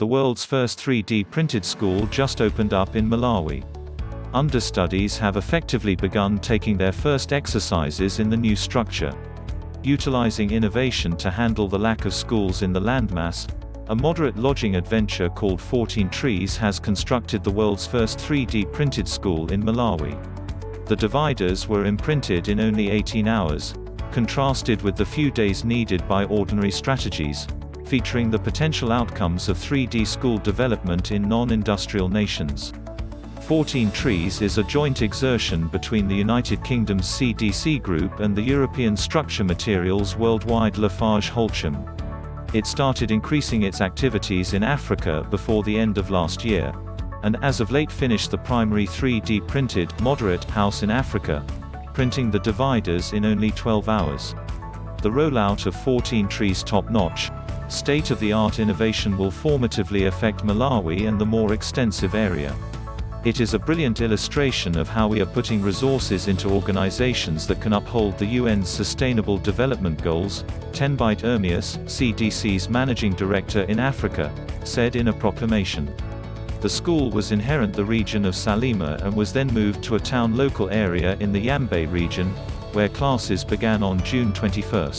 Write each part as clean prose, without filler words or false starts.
The world's first 3D printed school just opened up in Malawi. Understudies have effectively begun taking their first exercises in the new structure. Utilizing innovation to handle the lack of schools in the landmass, a moderate lodging adventure called 14 Trees has constructed the world's first 3D printed school in Malawi. The dividers were imprinted in only 18 hours, contrasted with the few days needed by ordinary strategies, featuring the potential outcomes of 3D school development in non-industrial nations. 14 Trees is a joint exertion between the United Kingdom's CDC Group and the European Structure Materials Worldwide Lafarge Holcim. It started increasing its activities in Africa before the end of last year, and as of late finished the primary 3D printed, moderate house in Africa, printing the dividers in only 12 hours. The rollout of 14 Trees' top-notch, state-of-the-art innovation will formatively affect Malawi and the more extensive area. It is a brilliant illustration of how we are putting resources into organizations that can uphold the UN's Sustainable Development Goals, Tenbite Ermias, CDC's managing director in Africa, said in a proclamation. The school was inherent the region of Salima and was then moved to a town local area in the Yambe region, where classes began on June 21.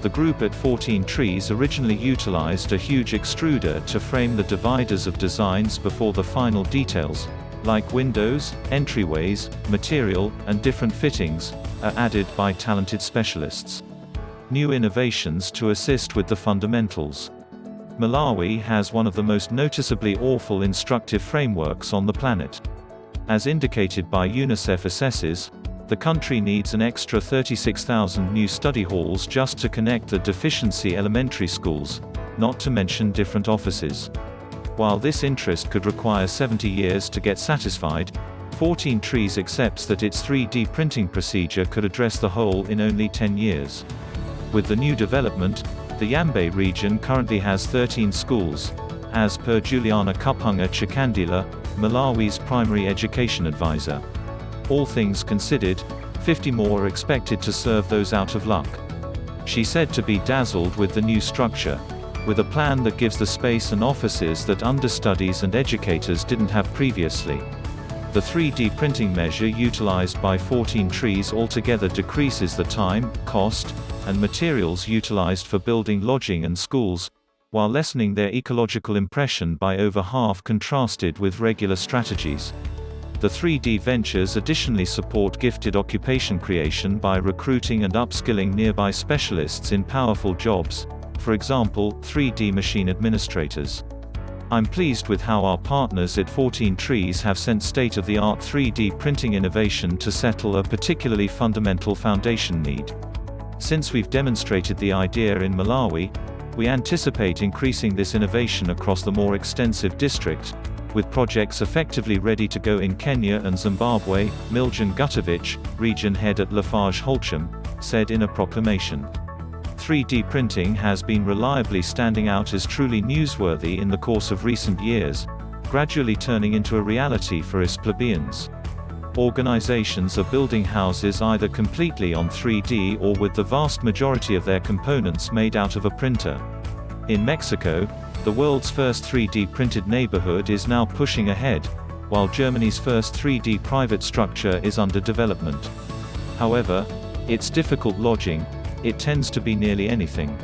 The group at 14 Trees originally utilized a huge extruder to frame the dividers of designs before the final details, like windows, entryways, material, and different fittings, are added by talented specialists. New innovations to assist with the fundamentals. Malawi has one of the most noticeably awful instructive frameworks on the planet. As indicated by UNICEF assesses, the country needs an extra 36,000 new study halls just to connect the deficiency elementary schools, not to mention different offices. While this interest could require 70 years to get satisfied, 14 Trees accepts that its 3D printing procedure could address the whole in only 10 years. With the new development, the Yambe region currently has 13 schools, as per Juliana Kuphunga Chikandila, Malawi's primary education advisor. All things considered, 50 more are expected to serve those out of luck. She said to be dazzled with the new structure, with a plan that gives the space and offices that understudies and educators didn't have previously. The 3D printing measure utilized by 14 Trees altogether decreases the time, cost, and materials utilized for building lodging and schools, while lessening their ecological impression by over half contrasted with regular strategies. The 3D ventures additionally support gifted occupation creation by recruiting and upskilling nearby specialists in powerful jobs, for example, 3D machine administrators. I'm pleased with how our partners at 14 Trees have sent state-of-the-art 3D printing innovation to settle a particularly fundamental foundation need. Since we've demonstrated the idea in Malawi, we anticipate increasing this innovation across the more extensive district, with projects effectively ready to go in Kenya and Zimbabwe, Miljan Gutovic, region head at Lafarge Holcim, said in a proclamation. 3D printing has been reliably standing out as truly newsworthy in the course of recent years, gradually turning into a reality for its plebeians. Organizations are building houses either completely on 3D or with the vast majority of their components made out of a printer. In Mexico, the world's first 3D printed neighborhood is now pushing ahead, while Germany's first 3D private structure is under development. However, it's difficult lodging, it tends to be nearly anything.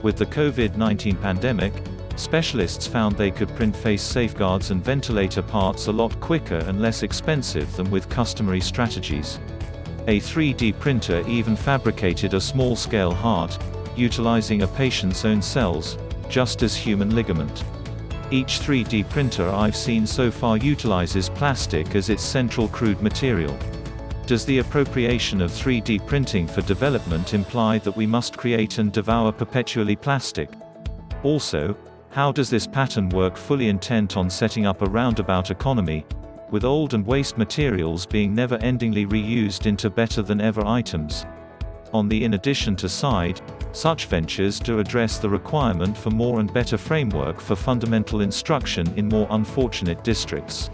With the COVID-19 pandemic, specialists found they could print face safeguards and ventilator parts a lot quicker and less expensive than with customary strategies. A 3D printer even fabricated a small-scale heart, utilizing a patient's own cells, just as human ligament. Each 3D printer I've seen so far utilizes plastic as its central crude material. Does the appropriation of 3D printing for development imply that we must create and devour perpetually plastic? Also, how does this pattern work fully intent on setting up a roundabout economy, with old and waste materials being never-endingly reused into better-than-ever items? On the in addition to side, such ventures do address the requirement for more and better framework for fundamental instruction in more unfortunate districts.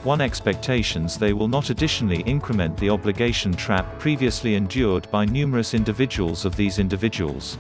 One expectations they will not additionally increment the obligation trap previously endured by numerous individuals of these individuals.